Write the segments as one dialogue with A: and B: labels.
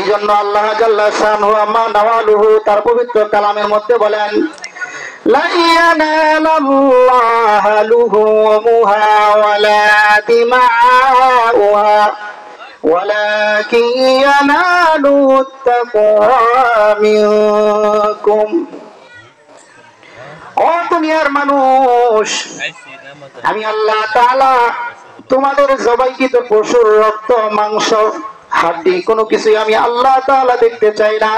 A: এই জন্য আল্লাহ জাল্লা শানহু আম্মা নাওয়ালুহু তার পবিত্র কালামের মধ্যে বলেন, লা ইয়ানালাল্লাহু লুহুমুহা ওয়ালা দিমাউহা ওয়ালাকিন ইয়ানালুহুত তাকওয়া মিনকুম। ও দুনিয়ার মানুষ, আমি আল্লাহ তাআলা তোমাদের জবাইকৃত পশুর রক্ত, মাংস, হাড্ডি কোনো কিছুই আমি আল্লাহ তাআলা দেখতে চাই না।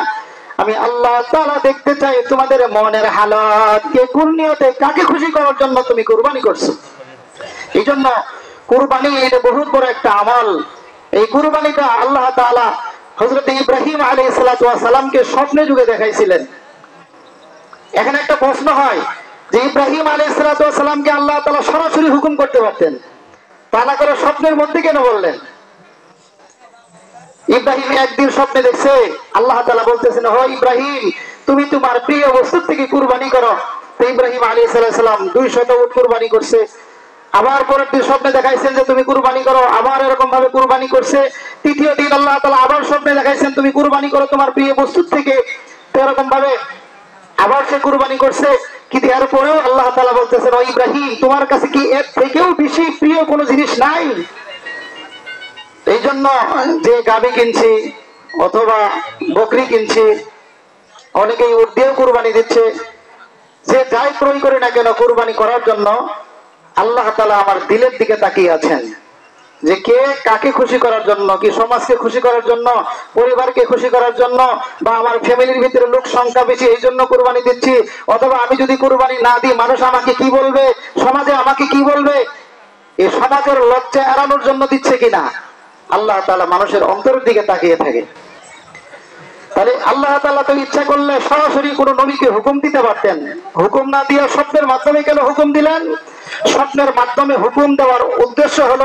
A: আমি আল্লাহ তাআলা দেখতে চাই তোমাদের মনের হালত, কে কোন নিয়তে কাকে খুশি করার জন্য তুমি কুরবানি করছো। এই জন্য কুরবানি এটা বহুত বড় একটা আমল। এই কুরবানিটা আল্লাহ তাআলা হযরত ইব্রাহিম আলাইহিস সালাতু ওয়াস সালামকে স্বপ্নে যুগে দেখাইছিলেন। এখানে একটা প্রশ্ন হয় যে ইব্রাহিম আলাইহিস সালাতু ওয়াস সালামকে আল্লাহ তাআলা সরাসরি হুকুম করতে পারতেন, তা না করে স্বপ্নের মধ্যে কেন বললেন? ইব্রাহিম একদিন স্বপ্নে দেখছে আল্লাহ তাআলা বলতেছেন, ও ইব্রাহিম তুমি তোমার প্রিয় বস্তু থেকে কুরবানি করো। তো ইব্রাহিম আলাইহিস সালাম 200 উট কুরবানি করছে। আবার পরের দিন স্বপ্নে দেখাইছেন যে তুমি কুরবানি করো, আবার এরকম ভাবে কুরবানি করছে। তৃতীয় দিন আল্লাহ তাআলা আবার স্বপ্নে দেখাইছেন তুমি কুরবানি করো তোমার প্রিয় বস্তু থেকে, তো এরকম ভাবে আবার সে কুরবানি করছে। কিন্তু এরপরেও আল্লাহ তাআলা বলতেছেন, ও ইব্রাহিম তোমার কাছে কি এর থেকেও বেশি প্রিয় কোনো জিনিস নাই? এই জন্য যে গাভী কিনছি অথবা বকরি কিনছি, অনেকেই উট দিয়েও কুরবানি দিচ্ছে, যে যাই ক্রয় করে না কেন কুরবানি করার জন্য আল্লাহ তাআলা আমার দিলের দিকে তাকিয়ে আছেন, যে কে কাকে খুশি করার জন্য, কি সমাজকে খুশি করার জন্য, পরিবারকে খুশি করার জন্য, বা আমার ফ্যামিলির ভিতরে লোক সংখ্যা বেশি এই জন্য কুরবানি দিচ্ছি, অথবা আমি যদি কুরবানি না দিই মানুষ আমাকে কি বলবে, সমাজে আমাকে কি বলবে, এই সমাজের লজ্জা এড়ানোর জন্য দিচ্ছে কিনা। আল্লাহ তাআলা মানুষের অন্তরের দিকে তাকিয়ে থাকে। তাহলে আল্লাহ তাআলা তো ইচ্ছা করলে সরাসরি কোনো নবীকে হুকুম দিতে পারতেন, হুকুম না দিয়ে স্বপ্নের মাধ্যমে কেন হুকুম দিলেন? স্বপ্নের মাধ্যমে হুকুম দেওয়ার উদ্দেশ্য হলো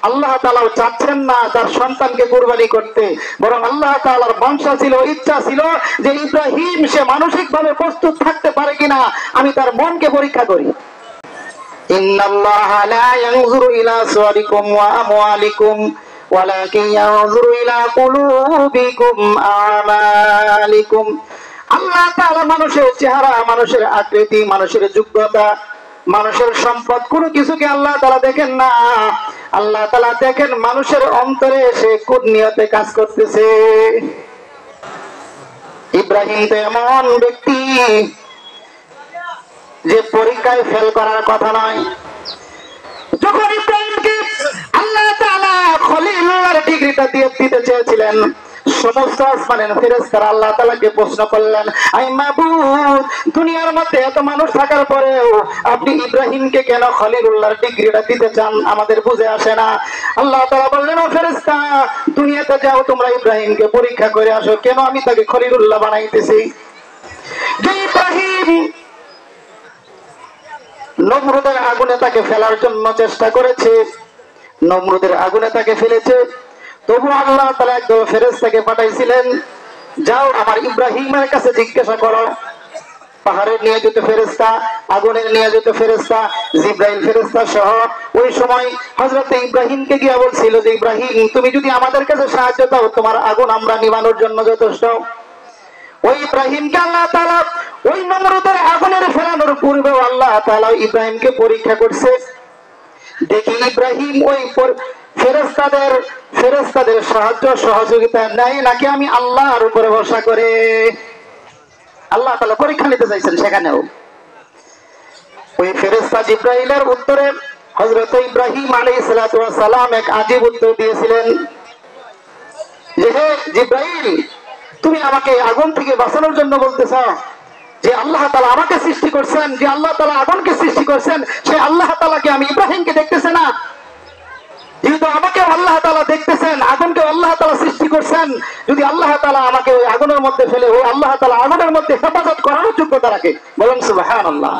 A: আল্লাহ তাআলাও চাচ্ছেন না তার সন্তানকে কুরবানি করতে, বরং আল্লাহ তাআলার বাঞ্ছা ছিল, ইচ্ছা ছিল যে ইব্রাহিম সে মানসিকভাবে প্রস্তুত থাকতে পারে কিনা, আমি তার মনকে পরীক্ষা করি। ইন্নাল্লাহা লা ইয়ানজুরু ইলা সুওয়ারিকুম ওয়া আমওয়ালিকুম ওয়ালাকিন ইয়ানজুরু ইলা কুলুবিকুম আমালিকুম। আল্লাহ তাআলা মানুষের চেহারা, মানুষের আকৃতি, মানুষের যোগ্যতা, মানুষের সম্পদ কোনো কিছুকে আল্লাহ তাআলা দেখেন না। আল্লাহ তাআলা দেখেন মানুষের অন্তরে সে কোন নিয়তে কাজ করতেছে। ইব্রাহিম তো এমন ব্যক্তি যে পরীক্ষায় ফেল করার কথা নয়। যখন ইব্রাহিমকে আল্লাহ তাআলা খলিলুল্লাহর ডিগ্রিটা দিয়ে দিতে চেয়েছিলেন, সমস্ত আসমানের ফেরেশতারা আল্লাহ তাআলাকে প্রশ্ন করলেন, আই মাবুদ দুনিয়ার মধ্যে এত মানুষ থাকার পরেও আপনি ইব্রাহিমকে কেন খলিলুল্লাহর ডিগ্রিটা দিতে চান, আমাদের বুঝে আসে না। আল্লাহ তাআলা বললেন, ও ফেরেশতা দুনিয়াতে যাও তোমরা ইব্রাহিমকে পরীক্ষা করে আসো, কেন আমি তাকে খলিলুল্লাহ বানাইতেছি। যে ইব্রাহিম নমরুদের আগুনে তাকে ফেলার জন্য চেষ্টা করেছে, নমরুদের আগুনে তাকে ফেলেছে, তবু আল্লাহ তাআলা একদল ফেরেশতাকে পাঠাইছিলেন, যাও আমার ইব্রাহিমের কাছে জিজ্ঞাসা করো। পাহাড়ের নিয়োজিত ফেরেশতা, আগুনের নিয়োজিত ফেরেশতা, জিবরাইল ফেরেশতা সহ ওই সময় হযরত ইব্রাহিমকে গিয়ে বলছিল যে ইব্রাহিম তুমি যদি আমাদের কাছে সাহায্য দাও তোমার আগুন আমরা নিভানোর জন্য যথেষ্ট। ওই ইব্রাহিমকে আল্লাহ তাআলা ওই নমরুদের আগুনের ফেলানোর পূর্বেও আল্লাহ তাআলা ইব্রাহিমকে পরীক্ষা করছে। দেখি ইব্রাহিম ওই ফেরেশতাদের সাহায্য সহযোগিতা নেয় নাকি আমি আল্লাহর উপরে ভরসা করে। আল্লাহ তাআলা পরীক্ষা নিতে চাইছেন সেখানেও। ওই ফেরেশতা জিবরাইলের উত্তরে হযরত ইব্রাহিম আলাইহিস সালাতু ওয়াস সালাম এক আজীব উত্তর দিয়েছিলেন যে হে জিবরাইল তুমি আমাকে আগুন থেকে বাঁচানোর জন্য বলতেছ, যে আল্লাহ তাআলা আমাকে সৃষ্টি করছেন, যে আল্লাহ তাআলা আগুনকে সৃষ্টি করছেন, সেই আল্লাহ তাআলাকে আমি ইব্রাহিমকে দেখতেছে না? যেহেতু আমাকে আল্লাহ তাআলা দেখতেছেন, আগুনকে আল্লাহ তাআলা সৃষ্টি করছেন, যদি আল্লাহ তাআলা আমাকে ওই আগুনের মধ্যে ফেলে ওই আল্লাহ তাআলা আগুনের মধ্যে হেফাজত করার যোগ্যতা রাখে, বলেন সুবহানাল্লাহ।